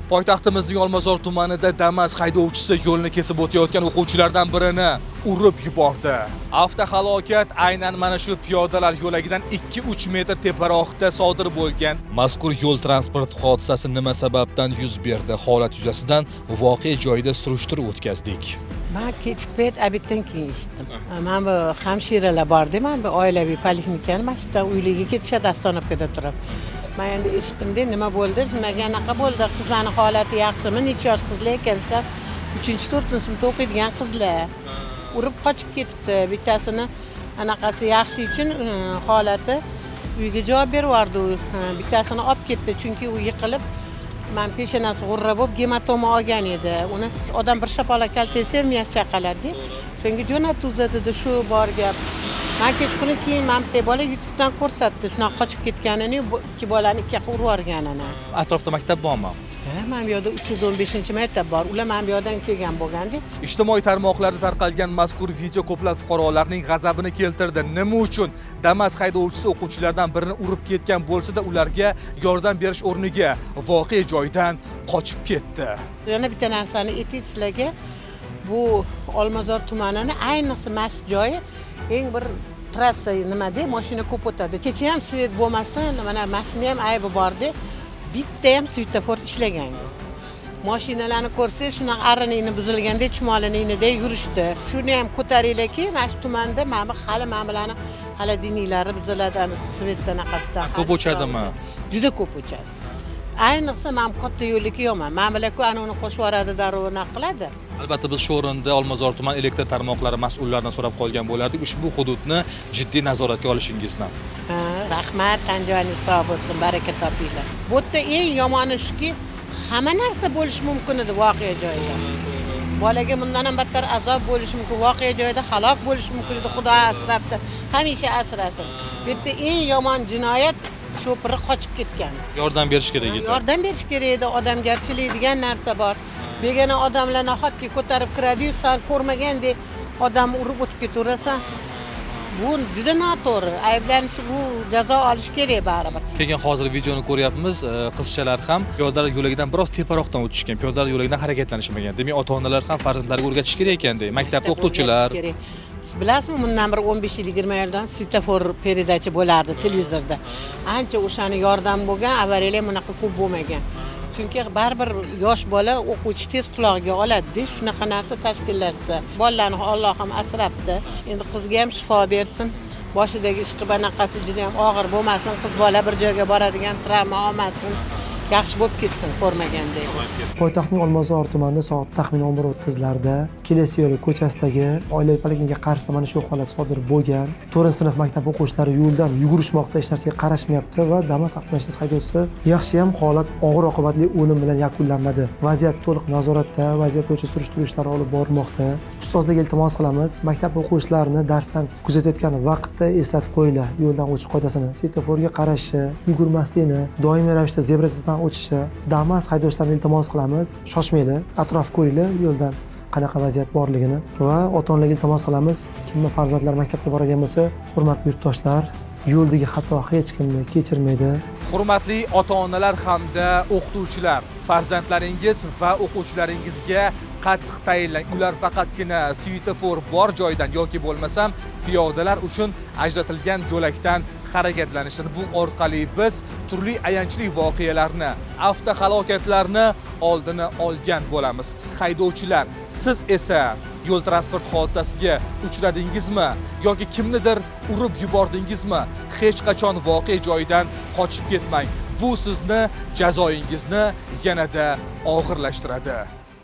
Poytaxtimizning Olmazor tumanida Damas haydovchisi yo'lni kesib o'tayotgan o'quvchilardan birini urib yubordi. Avtohalokat aynan mana shu piyodalar yo'lagidan 2-3 metr teparoqda sodir bo'lgan. Mazkur yo'l transport hodisasi nima sababdan yuz berdi? Holat yuzasidan voqea joyida surishtiruv o'tkazdik. Men kechki payt obeddan keyin eshitdim. Men bu hamshiralar bor deyman, bu oilaviy poliklinikani mana shu uyligiga ketishadi Ostonovkada turib. Men endi eshitdim-da, nima bo'ldi? Qanaqa bo'ldi? Qizlarning holati yaxshimi? Necha yosh qizlar ekansa, 3-4 sinfda o'qiydigan qizlar. Urib qochib ketibdi. Bittasini anaqasi yaxshi uchun holati uyga javob bervardi. Bittasini olib ketdi, chunki u yiqilib, men peshonasi g'urra bo'lib gematoma olgan edi. Uni odam bir shapaloq kaltasi miyasi chaqaladi. Shunga jo'natib uzatdi, shu bor gap. Men kechqurun keyin mamta bola YouTubedan ko'rsatdi, shunaqa qochib ketganini, ikki bolani ikki yoqqa urib yuborganini. Atrofda maktab bormi? Men bu yerda 315-maktab bor. Ular men bu yerdan kelgan bo'lgandi. Ijtimoiy tarmoqlarda tarqalgan mazkur video ko'plab fuqarolarning g'azabini keltirdi. Nima uchun Damas haydovchisi o'quvchilardan birini urib ketgan bo'lsa-da, ularga yordam berish o'rniga voqea joyidan qochib ketdi. Yana bitta narsani aytaylik sizlarga. Bu Olmazor tumanini ayniqsa mashq joyi eng bir trassa nima dey, mashina ko'p o'tadi. Kecha ham svet bo'lmasdan mana mashina ham aybi bordi. Bitta ham svetofor ishlagan yo'q. Mashinalarni ko'rsangiz, shunaqa arinini buzilganda chumolininida yurishdi. Shuni ham ko'taringlarki, mana shu tumanda mana hali men bilan hali diniylari buziladi, svetdan qasdan. Ko'p o'chadimi? Juda ko'p o'chadi. Ayniqsa men katta yo'lga yo'man. Men bilan-ku ana uni qo'shib yuboradi, darrov naq qiladi. Albatta biz shu o'rinda Olmazor tuman elektr tarmoqlari mas'ullaridan so'rab qolgan bo'lardik ushbu hududni jiddiy nazoratga olishingizni. Rahmat, tanjoyingiz sog' bo'lsin, baraka topinglar. Bu yerda eng yomoni shuki, hamma narsa bo'lishi mumkin edi voqea joyida. Bolaga bundan ham battar azob bo'lishi mumkin, voqea joyida halok bo'lishi mumkin edi. Xudo asrabdi, hamisha asrasin. Bu yerda eng yomon jinoyat sho'piri qochib ketgan. Yordam berish kerak edi. Yordam berish kerak edi, odamgarchilik degan narsa bor. Begona odamlar nahotki ko'tarib kiradi, sen ko'rmagandek odam urib o'tib ketaverasan. Bu juda noto'g'ri. Ayblanishi, bu jazo olish kerak baribir. Keyin hozir videoni ko'ryapmiz. Qizchalar ham piyodalar yo'lagidan biroz teparoqdan o'tishgan. Piyodalar yo'lagidan harakatlanishmagan. Demak, ota-onalar ham farzandlariga o'rgatish kerak ekan-da. Maktabda o'qituvchilar. Siz bilasizmi, bundan bir 15-20 yildan svetofor peredachi bo'lardi televizorda. Ancha o'shani yordam bo'lgan, avariyalar bunaqa ko'p bo'lmagan. Chunki baribir yosh bola o'quvchi tez quloqiga oladi, shunaqa narsa tashkillashsa. Bolalarni Alloh ham asrabdi. Endi qizga ham shifo bersin. Boshidagi ishqi banaqasi juda ham og'ir bo'lmasin, qiz bola bir joyga boradigan travma olmasin. Yaxshi bo'lib ketsin ko'rmagandek. Poytaxtning Olmazor tumanida soat taxminan 11:30larda Kelesi yo'li ko'chasidagi oilaviy poliklinikaga qarshi mana shu holat sodir bo'lgan. 4-sinf maktab o'quvchilari yo'ldan yugurishmoqda, hech narsaga qarashmayapti va Damas avtomashinasi haydovchisi yaxshi ham holat og'ir oqibatli o'lim bilan yakunlanmadi. Vaziyat to'liq nazoratda, vaziyat bo'yicha surishtiruv ishlari olib borilmoqda. Ustozlarga iltimos qilamiz, maktab o'quvchilarini darsdan kuzatayotgan vaqtda eslatib qo'yinglar yo'ldan o'tish qoidasini, svetoforga qarashi, yugurmaslikni, doimiy ravishda zebrasidan o'tishi. Damas haydovchilarni iltimos qilamiz, shoshmanglar, atrof ko'ringlar yo'ldan qanaqa vaziyat borligini va ota-onalarga iltimos qilamiz, kimni farzandlari maktabga boradigan bo'lsa, hurmatli yurtdoshlar, yo'ldagi xato hech kimni kechirmaydi. Hurmatli ota-onalar hamda o'qituvchilar, farzandlaringiz va o'quvchilaringizga qattiq tayinlang. Ular faqatgina svetofor bor joydan yoki bo'lmasam piyodalar uchun ajratilgan yo'lakdan harakatlanishini, bu orqali biz turli ayanchli voqealarni, avtohalokatlarni oldini olgan bo'lamiz. Haydovchilar, siz esa yo'l transport hodisasiga uchradingizmi yoki kimnidir urib yubordingizmi? Hech qachon voqea joyidan qochib ketmang. Bu sizni jazoingizni yanada og'irlashtiradi.